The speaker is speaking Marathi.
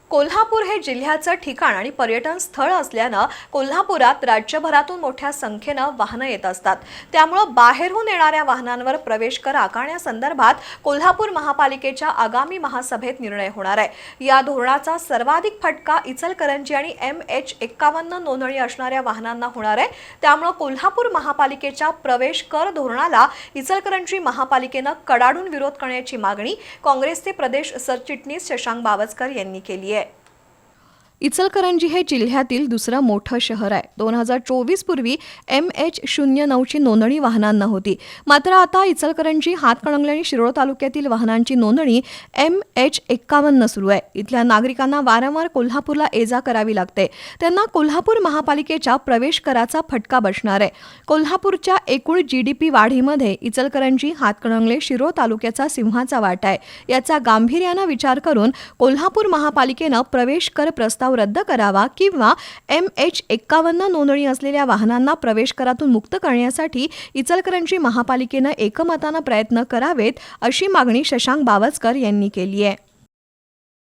कोल्हापूर हे जिल्ह्याचं ठिकाण आणि पर्यटन स्थळ असल्यानं कोल्हापुरात राज्यभरातून मोठ्या संख्येनं वाहनं येत असतात। त्यामुळे बाहेरून येणाऱ्या वाहनांवर प्रवेश कर आकारण्यासंदर्भात कोल्हापूर महापालिकेच्या आगामी महासभेत निर्णय होणार आहे। या धोरणाचा सर्वाधिक फटका इचलकरंजी आणि MH51 नोंदणी असणाऱ्या वाहनांना होणार आहे। त्यामुळे कोल्हापूर महापालिकेच्या प्रवेश कर धोरणाला इचलकरंजी महापालिकेनं कडाडून विरोध करण्याची मागणी काँग्रेसचे प्रदेश सरचिटणीस शशांक बावस्कर यांनी केली आहे। इचलकरंजी हे जिल्ह्यातील दुसरं मोठं शहर आहे। 2024 पूर्वी MH09 ची नोंदणी वाहनांना होती, मात्र आता इचलकरंजी, हातकणंगले आणि शिरोळ तालुक्यातील वाहनांची नोंदणी MH51 सुरू आहे। इथल्या नागरिकांना वारंवार कोल्हापूरला ये-जा करावी लागते। त्यांना कोल्हापूर महापालिकेच्या प्रवेश कराचा फटका बसणार आहे। कोल्हापूरच्या एकूण GDP वाढीमध्ये इचलकरंजी, हातकणंगले, शिरोळ तालुक्याचा सिंहाचा वाटा आहे। याचा गांभीर्याने विचार करून कोल्हापूर महापालिकेनं प्रवेश कर प्रस्ताव रद्द करावा किंवा MH51 नोंदणी असलेल्या वाहनांना प्रवेश करातून मुक्त करण्यासाठी इचलकरंजी महापालिकेनं एकमतानं प्रयत्न करावेत, अशी मागणी शशांक बावस्कर यांनी केली आहे।